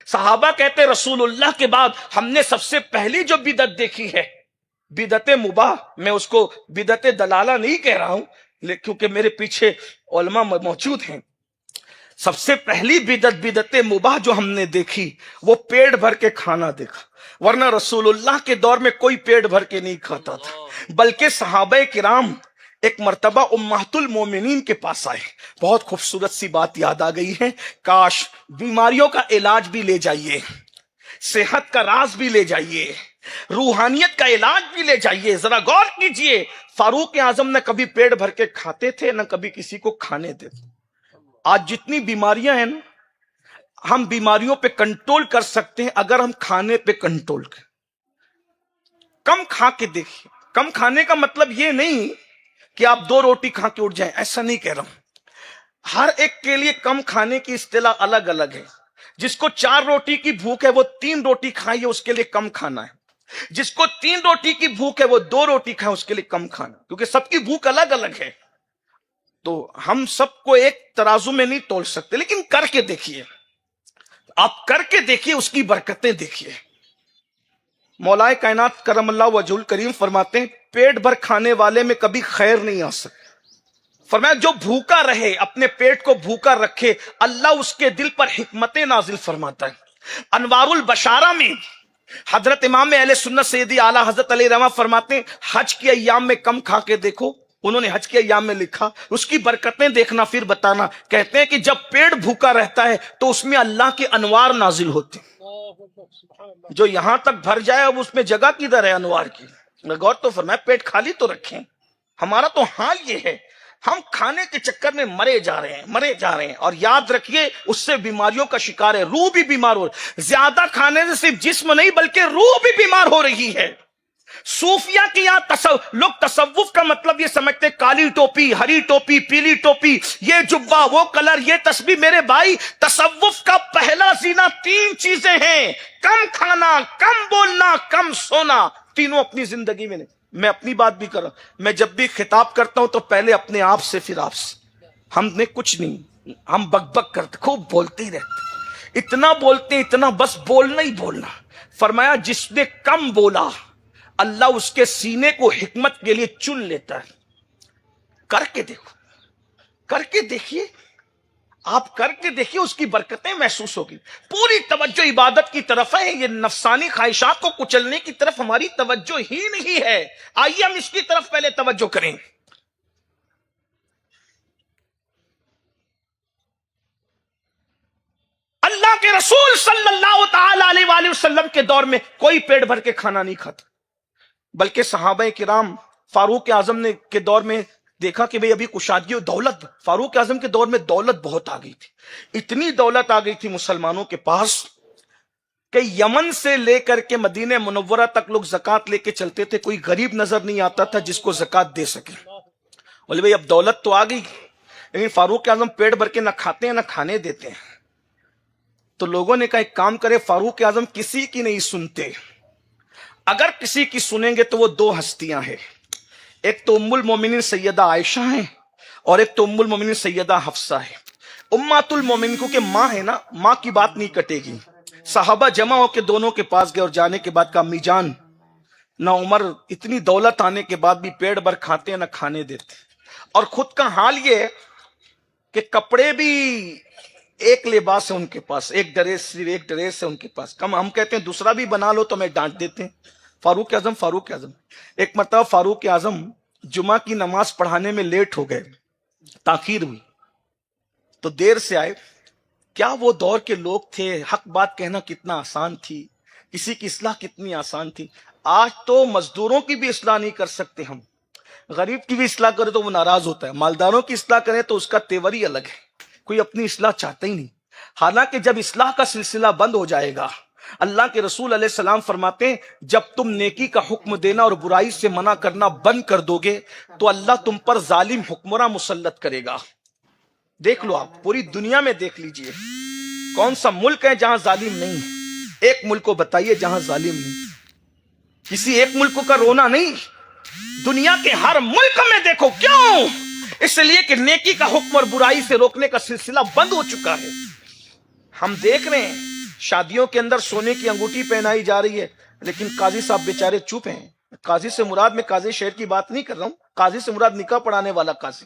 صحابہ کہتے رسول اللہ کے بعد ہم نے سب سے پہلی جو بدعت دیکھی ہے بدعت مباح، میں اس کو بدعت دلالہ نہیں کہہ رہا ہوں کیونکہ میرے پیچھے علماء موجود ہیں، سب سے پہلی بدعت مباح جو ہم نے دیکھی وہ پیٹ بھر کے کھانا دیکھا، ورنہ رسول اللہ کے دور میں کوئی پیٹ بھر کے نہیں کھاتا تھا، بلکہ صحابہ کرام ایک مرتبہ امہات المومنین کے پاس آئے، بہت خوبصورت سی بات یاد آ گئی ہے، کاش بیماریوں کا علاج بھی لے جائیے، صحت کا راز بھی لے جائیے، روحانیت کا علاج بھی لے جائیے، ذرا غور کیجئے فاروق اعظم نہ کبھی پیٹ بھر کے کھاتے تھے نہ کبھی کسی کو کھانے دیتے۔ آج جتنی بیماریاں ہیں نا، ہم بیماریوں پہ کنٹرول کر سکتے ہیں اگر ہم کھانے پہ کنٹرول کریں، کم کھا کے دیکھیے۔ کم کھانے کا مطلب یہ نہیں کہ آپ 2 روٹی کھا کے اٹھ جائیں، ایسا نہیں کہہ رہا ہوں، ہر ایک کے لیے کم کھانے کی اصطلاح الگ الگ ہے، جس کو 4 روٹی کی بھوک ہے وہ 3 روٹی کھائیے، اس کے لیے کم کھانا ہے، جس کو 3 روٹی کی بھوک ہے وہ 2 روٹی کھائے، اس کے لیے کم کھانا، کیونکہ سب کی بھوک الگ الگ ہے، تو ہم سب کو ایک ترازو میں نہیں تول سکتے، لیکن کر کے دیکھیے، آپ کر کے دیکھیے، اس کی برکتیں دیکھیے۔ مولا کائنات کرم اللہ وجہ الکریم فرماتے ہیں پیٹ بھر کھانے والے میں کبھی خیر نہیں آ سکتی، فرمایا جو بھوکا رہے، اپنے پیٹ کو بھوکا رکھے، اللہ اس کے دل پر حکمتیں نازل فرماتا ہے۔ انوار البشارہ میں حضرت امام اہل سنت سیدی اعلیٰ حضرت علی رحمہ فرماتے ہیں حج کے ایام میں کم کھا کے دیکھو، انہوں نے حج کے ایام میں لکھا، اس کی برکتیں دیکھنا پھر بتانا۔ کہتے ہیں کہ جب پیٹ بھوکا رہتا ہے تو اس میں اللہ کے انوار نازل ہوتے ہیں، جو یہاں تک بھر جائے اب اس میں جگہ کدھر ہے انوار کی؟ غور تو فرمائے، پیٹ خالی تو رکھیں۔ ہمارا تو حال یہ ہے، ہم کھانے کے چکر میں مرے جا رہے ہیں، اور یاد رکھیے اس سے بیماریوں کا شکار ہے، روح بھی بیمار ہو، زیادہ کھانے سے صرف جسم نہیں بلکہ روح بھی بیمار ہو رہی ہے۔ صوفیہ کی یہاں لوگ تصوف کا مطلب یہ سمجھتے کالی ٹوپی، ہری ٹوپی، پیلی ٹوپی، یہ جبہ، وہ کلر، یہ تسبیح۔ میرے بھائی تصوف کا پہلا زینہ 3 چیزیں ہیں، کم کھانا، کم بولنا، کم سونا، تینوں اپنی زندگی میں نہیں۔ میں اپنی بات بھی کر رہا ہوں، میں جب بھی خطاب کرتا ہوں تو پہلے اپنے آپ سے پھر آپ سے، ہم نے کچھ نہیں، ہم بک بک کرتے، خوب بولتے ہی رہتے، اتنا بولتے ہیں، اتنا بس بولنا ہی بولنا۔ فرمایا جس نے کم بولا اللہ اس کے سینے کو حکمت کے لیے چن لیتا ہے۔ کر کے دیکھو، کر کے دیکھیے، آپ کر کے دیکھیے، اس کی برکتیں محسوس ہوگی۔ پوری توجہ عبادت کی طرف ہے، یہ نفسانی خواہشات کو کچلنے کی طرف ہماری توجہ ہی نہیں ہے۔ آئیے ہم اس کی طرف پہلے توجہ کریں۔ اللہ کے رسول صلی اللہ تعالی علیہ وآلہ وسلم کے دور میں کوئی پیٹ بھر کے کھانا نہیں کھاتا، بلکہ صحابہ کرام فاروق اعظم نے کے دور میں دیکھا کہ بھئی ابھی کشادگی اور دولت، فاروق اعظم کے دور میں دولت بہت آ گئی تھی، اتنی دولت آ گئی تھی مسلمانوں کے پاس کہ یمن سے لے کر کے مدینہ منورہ تک لوگ زکوٰۃ لے کے چلتے تھے، کوئی غریب نظر نہیں آتا تھا جس کو زکوٰۃ دے سکے۔ بولے بھئی اب دولت تو آ گئی، لیکن فاروق اعظم پیٹ بھر کے نہ کھاتے ہیں نہ کھانے دیتے ہیں، تو لوگوں نے کہا ایک کام کرے، فاروق اعظم کسی کی نہیں سنتے، اگر کسی کی سنیں گے تو وہ 2 ہستیاں ہیں، ایک تو ام المومنین سیدہ عائشہ ہیں اور ایک تو ام المومنین سیدہ حفصہ ہے۔ امہات المومنین کو کہ ماں ہے نا، ماں کی بات نہیں کٹے گی۔ صحابہ جمع ہو کے دونوں کے پاس گئے اور جانے کے بعد کہا امی جان، نہ عمر اتنی دولت آنے کے بعد بھی پیٹ بھر کھاتے ہیں نہ کھانے دیتے، اور خود کا حال یہ ہے کہ کپڑے بھی ایک لباس ہے ان کے پاس، ایک ڈریس ہے ان کے پاس، کم ہم کہتے ہیں دوسرا بھی بنا لو تو میں ڈانٹ دیتے ہیں۔ فاروق اعظم ایک مرتبہ فاروق اعظم جمعہ کی نماز پڑھانے میں لیٹ ہو گئے، تاخیر ہوئی تو دیر سے آئے۔ کیا وہ دور کے لوگ تھے، حق بات کہنا کتنا آسان تھی، کسی کی اصلاح کتنی آسان تھی۔ آج تو مزدوروں کی بھی اصلاح نہیں کر سکتے ہم، غریب کی بھی اصلاح کرے تو وہ ناراض ہوتا ہے، مالداروں کی اصلاح کرے تو اس کا تیور ہی الگ ہے، کوئی اپنی اصلاح چاہتا ہی نہیں۔ حالانکہ جب اصلاح کا سلسلہ بند ہو جائے گا، اللہ کے رسول علیہ السلام فرماتے ہیں جب تم نیکی کا حکم دینا اور برائی سے منع کرنا بند کر دو گے تو اللہ تم پر ظالم حکمراں مسلط کرے گا۔ دیکھ لو، آپ پوری دنیا میں دیکھ لیجئے کون سا ملک ہے جہاں ظالم نہیں ہے، ایک ملک کو بتائیے جہاں ظالم نہیں، کسی ایک ملک کا رونا نہیں، دنیا کے ہر ملک میں دیکھو۔ کیوں؟ اس لیے کہ نیکی کا حکم اور برائی سے روکنے کا سلسلہ بند ہو چکا ہے۔ ہم دیکھ رہے ہیں شادیوں کے اندر سونے کی انگوٹھی پہنائی جا رہی ہے، لیکن قاضی صاحب بیچارے چپ ہیں۔ قاضی سے مراد میں قاضی شہر کی بات نہیں کر رہا ہوں، قاضی سے مراد نکاح پڑھانے والا قاضی،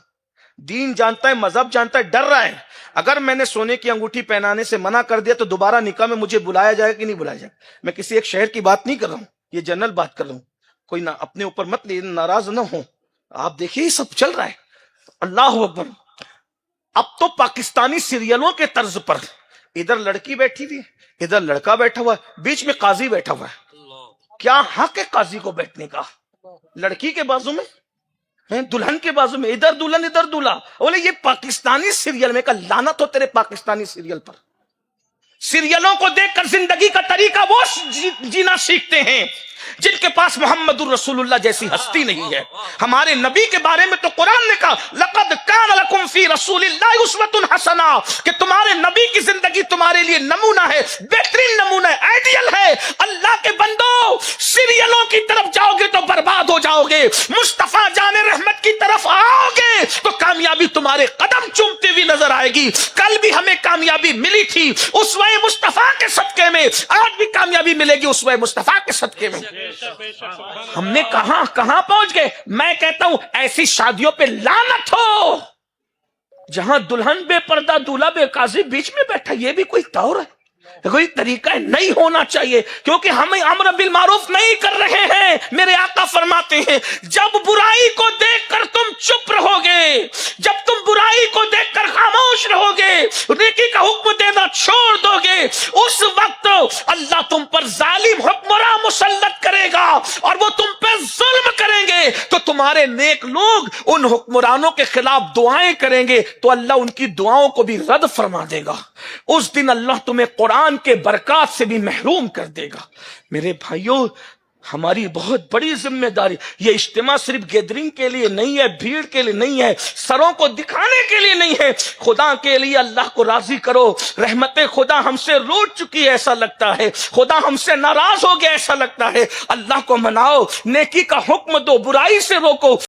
دین جانتا ہے، مذہب جانتا ہے، ڈر رہا ہے اگر میں نے سونے کی انگوٹھی پہنانے سے منع کر دیا تو دوبارہ نکاح میں مجھے بلایا جائے کہ نہیں بلایا جائے۔ میں کسی ایک شہر کی بات نہیں کر رہا ہوں، یہ جنرل بات کر رہا ہوں، کوئی نہ اپنے اوپر مت ناراض نہ ہو۔ آپ دیکھیے یہ سب چل رہا ہے، اللہ اکبر۔ اب تو پاکستانی سیریلوں کے طرز پر ادھر لڑکی بیٹھی ہوئی ہے، ادھر لڑکا بیٹھا ہوا ہے، بیچ میں قاضی بیٹھا ہوا ہے۔ کیا حق ہے قاضی کو بیٹھنے کا؟ لڑکی کے بازو میں، دلہن کے بازو میں، ادھر دلہن ادھر دلہا۔ بولے یہ پاکستانی سیریل میں کا لعنت ہو تیرے پاکستانی سیریل پر۔ سیریلوں کو دیکھ کر زندگی کا طریقہ وہ جینا سیکھتے ہیں جن کے پاس محمد الرسول اللہ جیسی ہستی نہیں ہے۔ ہمارے نبی کے بارے میں تو قرآن نے کہا لقد کان لکم فی رسول اللہ اسوۃ حسنہ، کہ تمہارے نبی کی زندگی تمہارے لیے نمونہ ہے، بہترین نمونہ ہے، آئیڈیل ہے۔ اللہ کے بندو سیریلوں کی طرف جاؤ گے تو برباد ہو جاؤ گے، مصطفیٰ جان رحمت کی طرف آؤ گے تو کامیابی تمہارے قدم چومتی ہوئی نظر آئے گی۔ کل بھی ہمیں کامیابی ملی تھی اسوہ مصطفیٰ کے صدقے میں، آج بھی کامیابی ملے گی اسوہ مصطفیٰ کے صدقے میں۔ ہم نے کہاں پہنچ گئے؟ میں کہتا ہوں ایسی شادیوں پہ لعنت ہو جہاں دلہن بے پردہ دولہا بے قاضی بیچ میں بیٹھا۔ یہ بھی کوئی طور ہے؟ کوئی طریقہ نہیں ہونا چاہیے، کیونکہ ہم امر بالمعروف نہیں کر رہے ہیں۔ میرے آقا فرماتے ہیں جب برائی کو دیکھ کر تم چپ رہو گے، جب تم برائی کو دیکھ کر خاموش رہو گے، نیکی کا حکم دینا چھوڑ دو گے، اس وقت اللہ تم پر ظالم حکمراں مسلط کرے گا اور وہ تم پہ ظلم کریں گے، تو تمہارے نیک لوگ ان حکمرانوں کے خلاف دعائیں کریں گے تو اللہ ان کی دعاؤں کو بھی رد فرما دے گا۔ اس دن اللہ تمہیں قرآن کے برکات سے بھی محروم کر دے گا۔ میرے بھائیوں ہماری بہت بڑی ذمہ داری، یہ اجتماع صرف گیدرنگ کے لیے نہیں ہے، بھیڑ کے لیے نہیں ہے، سروں کو دکھانے کے لیے نہیں ہے، خدا کے لیے اللہ کو راضی کرو۔ رحمت خدا ہم سے روٹ چکی ہے ایسا لگتا ہے، خدا ہم سے ناراض ہو گیا ایسا لگتا ہے، اللہ کو مناؤ، نیکی کا حکم دو، برائی سے روکو۔